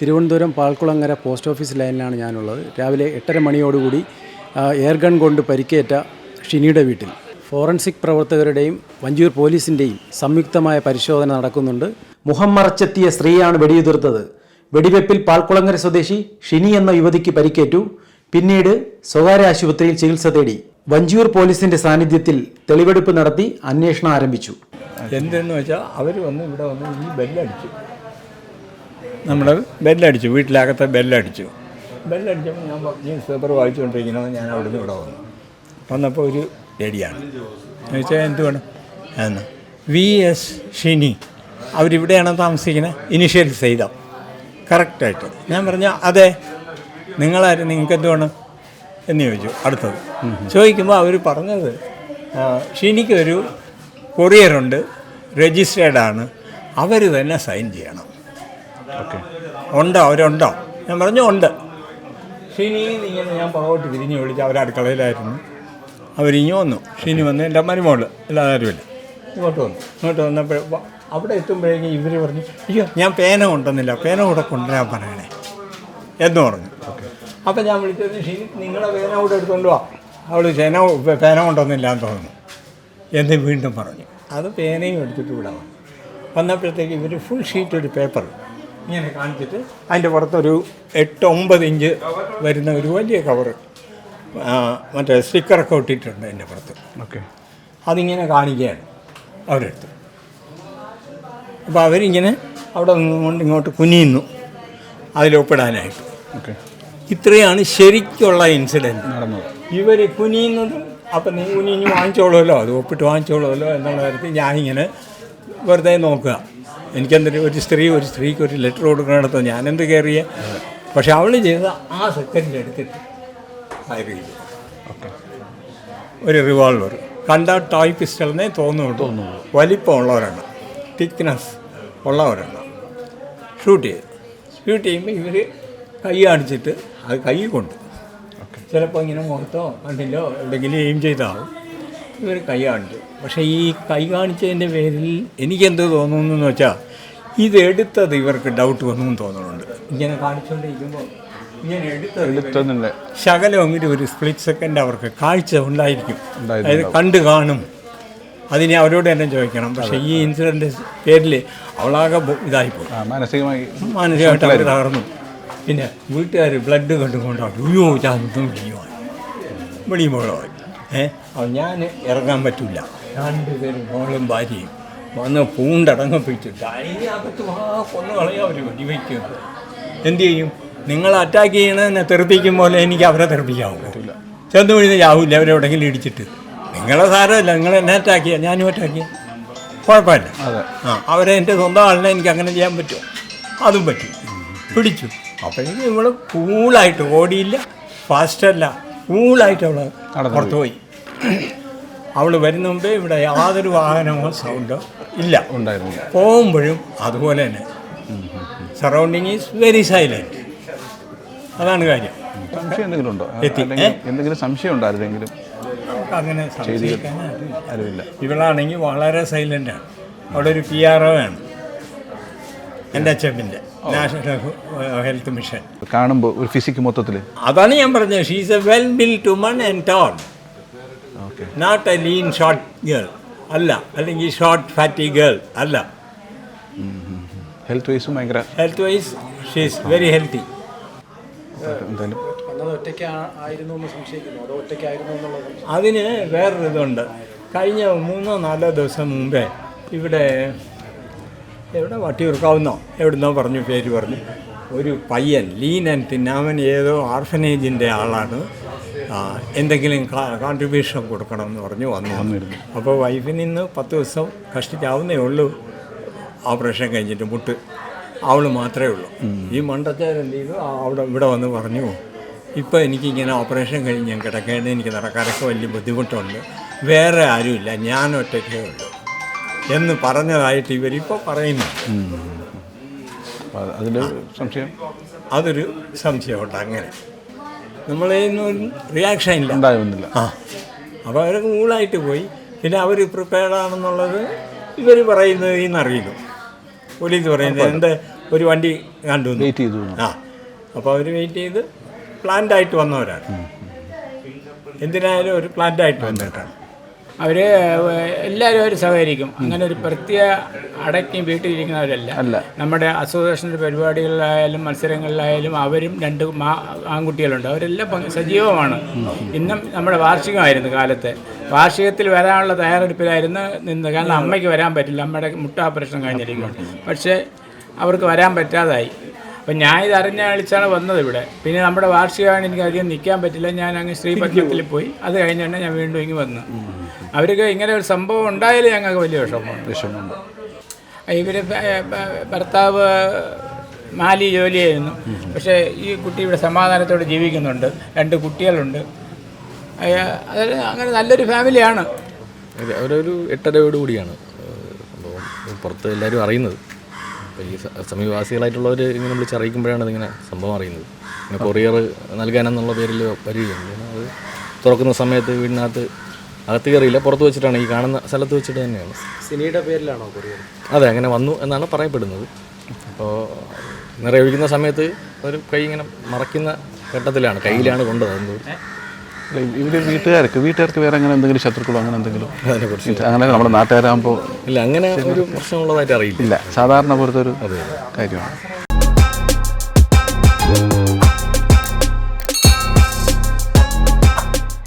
Thiruvananthapuram Palkulangara post office ലൈനിലാണ് ഞാനുള്ളത്. രാവിലെ 8:30 മണിയോടുകൂടി എയർ ഗൺ കൊണ്ട് പരിക്കേറ്റ ഷിനിയുടെ വീട്ടിൽ ഫോറൻസിക് പ്രവർത്തകരുടെയും വഞ്ചിയൂർ പോലീസിൻ്റെയും സംയുക്തമായ പരിശോധന നടക്കുന്നുണ്ട്. മുഖം മറച്ചെത്തിയ സ്ത്രീയാണ് വെടിയുതിർത്തത്. വെടിവെപ്പിൽ പാൽക്കുളങ്ങര സ്വദേശി ഷിനി എന്ന യുവതിക്ക് പരിക്കേറ്റു. പിന്നീട് സ്വകാര്യ ആശുപത്രിയിൽ ചികിത്സ തേടി. വഞ്ചിയൂർ പോലീസിന്റെ സാന്നിധ്യത്തിൽ തെളിവെടുപ്പ് നടത്തി അന്വേഷണം ആരംഭിച്ചു. എന്തെന്ന് വെച്ചാൽ അവർ ഇവിടെ വന്ന് ഈ ബെല്ലടിച്ചു. നമ്മൾ ബെല്ലടിച്ചു, വീട്ടിലകത്തെ ബെല്ലടിച്ചു. ബെല്ലടിച്ചപ്പോൾ ഞാൻ ന്യൂസ് പേപ്പർ വായിച്ചുകൊണ്ടിരിക്കണമെന്ന് ഞാൻ അവിടുന്ന് ഇവിടെ വന്നപ്പോൾ ഒരു ലേഡിയാണ് എന്ന് വെച്ചാൽ എന്ത് വേണം എന്ന് VS ഷിനി അവരിവിടെയാണ് താമസിക്കുന്നത്. ഇനിഷ്യൽസ് ചെയ്താൽ കറക്റ്റായിട്ട് ഞാൻ പറഞ്ഞ അതെ നിങ്ങളാരും നിങ്ങൾക്ക് എന്ത് വേണം എന്ന് ചോദിച്ചു. അടുത്തത് ചോദിക്കുമ്പോൾ അവർ പറഞ്ഞത് ഷിനിക്കൊരു കൊറിയറുണ്ട്, രജിസ്റ്റേർഡാണ്, അവർ തന്നെ സൈൻ ചെയ്യണം. ഓക്കെ, ഉണ്ടോ അവരുണ്ടോ? ഞാൻ പറഞ്ഞു ഉണ്ട്. ഷിനി ഇങ്ങനെ ഞാൻ പുറകോട്ട് തിരിഞ്ഞ് വിളിച്ച് അവരടുക്കളയിലായിരുന്നു. അവരിഞ്ഞ് വന്നു. ഷിനി വന്ന് എൻ്റെ മരുമോള് എല്ലാവരും ഇല്ല ഇങ്ങോട്ട് വന്നപ്പോൾ അവിടെ എത്തുമ്പോഴേക്കും ഇവർ പറഞ്ഞു അയ്യോ ഞാൻ പേന കൊണ്ടുവന്നില്ല, പേന കൂടെ കൊണ്ടുവരാൻ പറയണേ എന്ന് പറഞ്ഞു. അപ്പം ഞാൻ വിളിച്ചത് ഷിനി നിങ്ങളെ പേന കൂടെ എടുത്തുകൊണ്ട് വാ, അവൾ പേന കൊണ്ടുവന്നില്ല എന്ന് തോന്നുന്നു എന്ന് വീണ്ടും പറഞ്ഞു. അത് പേനയും എടുത്തിട്ട് വിടാൻ വന്നപ്പോഴത്തേക്ക് ഇവർ ഫുൾ ഷീറ്റ് ഒരു പേപ്പർ ഇങ്ങനെ കാണിച്ചിട്ട് അതിൻ്റെ പുറത്തൊരു 8-9 ഇഞ്ച് വരുന്ന ഒരു വലിയ കവറ് മറ്റേ സ്റ്റിക്കറൊക്കെ ഒട്ടിയിട്ടുണ്ട് അതിൻ്റെ പുറത്ത്. ഓക്കെ, അതിങ്ങനെ കാണിക്കുകയാണ് അവരെടുത്ത്. അപ്പോൾ അവരിങ്ങനെ അവിടെ നിന്നുകൊണ്ട് ഇങ്ങോട്ട് കുനിയുന്നു അതിലൊപ്പിടാനായിട്ട്. ഓക്കെ, ഇത്രയാണ് ശരിക്കുള്ള ഇൻസിഡൻറ്റ് നടന്നത്. ഇവർ കുനിയുന്നതും അപ്പം നീ കുനിഞ്ഞ് വാങ്ങിച്ചോളുമല്ലോ, അത് ഒപ്പിട്ട് വാങ്ങിച്ചോളുമല്ലോ എന്നുള്ള കാര്യത്തിൽ ഞാനിങ്ങനെ വെറുതെ നോക്കുക. എനിക്കെന്തൊരു ഒരു സ്ത്രീക്ക് ഒരു ലെറ്റർ കൊടുക്കണമെടുത്തോ ഞാനെന്ത് കയറിയ. പക്ഷെ അവൾ ചെയ്ത ആ സെക്കൻഡിൽ എടുത്തിട്ട് ഫയർ ചെയ്തു. ഓക്കെ, ഒരു റിവോൾവർ കണ്ട ടോയ് പിസ്റ്റളിനെ തോന്നുന്നു, വലിപ്പമുള്ളവരെണ്ണം, തിക്നെസ് ഉള്ളവരെണ്ണം ഷൂട്ട് ചെയ്യുമ്പോൾ ഇവർ കൈ കാണിച്ചിട്ട് അത് കൈ കൊണ്ട് ചിലപ്പോൾ ഇങ്ങനെ മുഖത്തോ കണ്ടില്ലോ എവിടെയെങ്കിലും എയിം ചെയ്താവും ഇവർ കൈ കാണിച്ചു. പക്ഷേ ഈ കൈ കാണിച്ചതിൻ്റെ പേരിൽ എനിക്കെന്ത് തോന്നുന്നു എന്ന് വെച്ചാൽ ഇതെടുത്തത് ഇവർക്ക് ഡൗട്ട് വന്നു തോന്നുന്നുണ്ട്. ഇങ്ങനെ കാണിച്ചുകൊണ്ടിരിക്കുമ്പോൾ ഇങ്ങനെ എടുത്തത് ശകലമെങ്കിലും ഒരു സ്പ്ലിറ്റ് സെക്കൻഡ് അവർക്ക് കാഴ്ച ഉണ്ടായിരിക്കും, അതായത് കണ്ടു കാണും. അതിനെ അവരോട് തന്നെ ചോദിക്കണം. പക്ഷേ ഈ ഇൻസിഡൻ്റ് പേരിൽ അവളാകെ ഇതായിപ്പോയി, മാനസികമായിട്ട് അവർ തകർന്നു. പിന്നെ വീട്ടുകാർ ബ്ലഡ് കണ്ടുകൊണ്ടാണ് അയ്യോ ചാന്തും വെളിയുമ്പോഴായി അപ്പോൾ ഞാൻ ഇറങ്ങാൻ പറ്റില്ല. 2 പേരും മോളും ഭാര്യയും വന്ന് പൂണ്ടടങ്ങപ്പിച്ചിട്ട് അതിനകത്ത് കൊന്നു കളയാൻ അവർ വെടിവയ്ക്കുന്നത്. എന്തു ചെയ്യും? നിങ്ങൾ അറ്റാക്ക് ചെയ്യണതിനെ തെറിപ്പിക്കും പോലെ എനിക്ക് അവരെ തെറിപ്പിക്കാൻ പറ്റില്ല. ചെന്ന് വീഴുന്ന ചാവില്ല അവരെവിടെയെങ്കിലും ഇടിച്ചിട്ട്. നിങ്ങളെ സാരമില്ല, നിങ്ങൾ എന്നെ അറ്റാക്ക് ചെയ്യുക, ഞാനും അറ്റാക്ക് ചെയ്യാം, കുഴപ്പമില്ല. അവരെ എൻ്റെ സ്വന്തം ആളിനെ എനിക്ക് അങ്ങനെ ചെയ്യാൻ പറ്റുമോ? അതും പറ്റും. പിടിച്ചു. അപ്പോഴേക്കും നമ്മൾ കൂളായിട്ട് ഓടിയില്ല, ഫാസ്റ്റല്ല, കൂളായിട്ട് അവൾ പുറത്തു പോയി. അവൾ വരുന്ന മുമ്പേ ഇവിടെ യാതൊരു വാഹനമോ സൗണ്ടോ ഇല്ല ഉണ്ടായിരുന്നില്ല. പോകുമ്പോഴും അതുപോലെ തന്നെ സറൗണ്ടിങ് ഈസ് വെരി സൈലൻറ്റ്. അതാണ് കാര്യം. സംശയം എന്തെങ്കിലും ഉണ്ടോ? എന്തെങ്കിലും സംശയം ഉണ്ടായിരുന്നെങ്കിലും അങ്ങനെ സംശയിക്കാൻ അറിയില്ല. ഇവളാണെങ്കിൽ വളരെ സൈലൻ്റാണ്. അവിടെ ഒരു PRO ആണ് NHMൻ്റെ നാഷണൽ ഹെൽത്ത് മിഷൻ. കാണുമ്പോൾ ഒരു ഫിസിക് മൊത്തത്തിൽ അതാണ് ഞാൻ പറഞ്ഞത്. She's a well built woman and tall, not a lean short girl അല്ല, അല്ലെങ്കിൽ ഷോർട്ട് ഫാറ്റി ഗേൾ അല്ല. Health wise she's very healthy. അതിന് വേറൊരു ഇതുണ്ട്. കഴിഞ്ഞ 3-4 ദിവസം മുമ്പേ ഇവിടെ വട്ടിയൂർക്കാവുന്നോ എവിടുന്നോ പറഞ്ഞു, പേര് പറഞ്ഞു, ഒരു പയ്യൻ ലീൻ ആൻഡ് തിൻ, അവൻ ഏതോ ഓർഫനേജിൻ്റെ ആളാണ്, എന്തെങ്കിലും കോൺട്രിബ്യൂഷൻ കൊടുക്കണമെന്ന് പറഞ്ഞു വന്നിരുന്നു. അപ്പോൾ വൈഫിന് ഇന്ന് 10 ദിവസം കഷ്ടിച്ചാവുന്നേ ഉള്ളൂ ഓപ്പറേഷൻ കഴിഞ്ഞിട്ട്, മുട്ട് അവൾ മാത്രമേ ഉള്ളൂ. ഈ മണ്ടച്ചാരെന്ത് ചെയ്തു, ഇവിടെ വന്ന് പറഞ്ഞു ഇപ്പോൾ എനിക്കിങ്ങനെ ഓപ്പറേഷൻ കഴിഞ്ഞ് ഞാൻ കിടക്കേണ്ടത്, എനിക്ക് നടക്കാനൊക്കെ വലിയ ബുദ്ധിമുട്ടുണ്ട്, വേറെ ആരുമില്ല, ഞാൻ ഒറ്റയ്ക്കേ ഉള്ളൂ എന്ന് പറഞ്ഞതായിട്ട് ഇവരിപ്പോൾ പറയുന്നു. അതൊരു സംശയമുണ്ട്. അങ്ങനെ നമ്മളൊന്നും റിയാക്ഷൻ ഇല്ല. അപ്പോൾ അവർ കൂളായിട്ട് പോയി. പിന്നെ അവർ പ്രിപ്പയർഡാണെന്നുള്ളത് ഇവർ പറയുന്നതിൽ നിന്നറിയുന്നു. പോലീസ് പറയുന്നത് എൻ്റെ ഒരു വണ്ടി കണ്ടു വെയിറ്റ് ചെയ്തു ആ അപ്പോൾ അവർ വെയിറ്റ് ചെയ്ത് പ്ലാൻഡായിട്ട് വന്നവരാണ്. എന്തിനായാലും ഒരു പ്ലാൻഡായിട്ട് വന്നിട്ടാണ് അവർ എല്ലാവരും അവർ സഹകരിക്കും. അങ്ങനെ ഒരു പ്രത്യേക അടക്കി വീട്ടിലിരിക്കുന്നവരല്ല. നമ്മുടെ അസോസിയേഷൻ്റെ പരിപാടികളിലായാലും മത്സരങ്ങളിലായാലും അവരും 2 ആൺകുട്ടികളുണ്ട്. അവരെല്ലാം സജീവമാണ്. ഇന്നും നമ്മുടെ വാർഷികമായിരുന്നു. കാലത്തെ വാർഷികത്തിൽ വരാനുള്ള തയ്യാറെടുപ്പിലായിരുന്നു നിന്ന്. കാരണം അമ്മയ്ക്ക് വരാൻ പറ്റില്ല, അമ്മയുടെ മുട്ട ഓപ്പറേഷൻ കഴിഞ്ഞിരിക്കും. പക്ഷേ അവർക്ക് വരാൻ പറ്റാതായി. അപ്പം ഞാൻ ഇത് അറിഞ്ഞാളിച്ചാണ് വന്നത് ഇവിടെ. പിന്നെ നമ്മുടെ വാർഷികമാണ്, എനിക്ക് അധികം നിൽക്കാൻ പറ്റില്ല. ഞാൻ അങ്ങ് ശ്രീപത്മത്തിൽ പോയി. അത് കഴിഞ്ഞാണ് ഞാൻ വീണ്ടും ഇങ്ങ് വന്നു. അവർക്ക് ഇങ്ങനെ ഒരു സംഭവം ഉണ്ടായാലും ഞങ്ങൾക്ക് വലിയ വിഷമമുണ്ട്. ഇവർ ഭർത്താവ് മാലി ജോലി ചെയ്യുന്നു. പക്ഷേ ഈ കുട്ടി ഇവിടെ സമാധാനത്തോടെ ജീവിക്കുന്നുണ്ട്. 2 കുട്ടികളുണ്ട്. അതായത് അങ്ങനെ നല്ലൊരു ഫാമിലിയാണ്. അവരൊരു 8:30 കൂടിയാണ് സംഭവം പുറത്ത് എല്ലാവരും അറിയുന്നത്. അപ്പോൾ ഈ സമീപവാസികളായിട്ടുള്ളവർ ഇങ്ങനെ വിളിച്ചറിയിക്കുമ്പോഴാണ് ഇതിങ്ങനെ സംഭവം അറിയുന്നത്. പിന്നെ കൊറിയർ നൽകാനെന്നുള്ള പേരിൽ വരികയാണ്. അത് തുറക്കുന്ന സമയത്ത് വീടിനകത്ത് അകത്ത് കയറിയില്ല, പുറത്ത് വെച്ചിട്ടാണ്, ഈ കാണുന്ന സ്ഥലത്ത് വെച്ചിട്ട് തന്നെയാണ്. സിനിയുടെ പേരിലാണോ കൊറിയർ? അതെ, അങ്ങനെ വന്നു എന്നാണ് പറയപ്പെടുന്നത്. അപ്പോൾ നിറയൊഴിക്കുന്ന സമയത്ത് ഒരു കൈ ഇങ്ങനെ മറയ്ക്കുന്ന ഘട്ടത്തിലാണ്, കയ്യിലാണ് കൊണ്ടുവന്നത്. ഇവർ വീട്ടുകാർക്ക് വേറെ അങ്ങനെ എന്തെങ്കിലും ശത്രുക്കളോ അങ്ങനെ എന്തെങ്കിലും അങ്ങനെ നമ്മുടെ നാട്ടുകാരാകുമ്പോൾ ഇല്ല, അങ്ങനെ ഒരു പ്രശ്നമുള്ളതായിട്ട് അറിയില്ല. ഇല്ല, സാധാരണ പോലത്തെ ഒരു കാര്യമാണ്.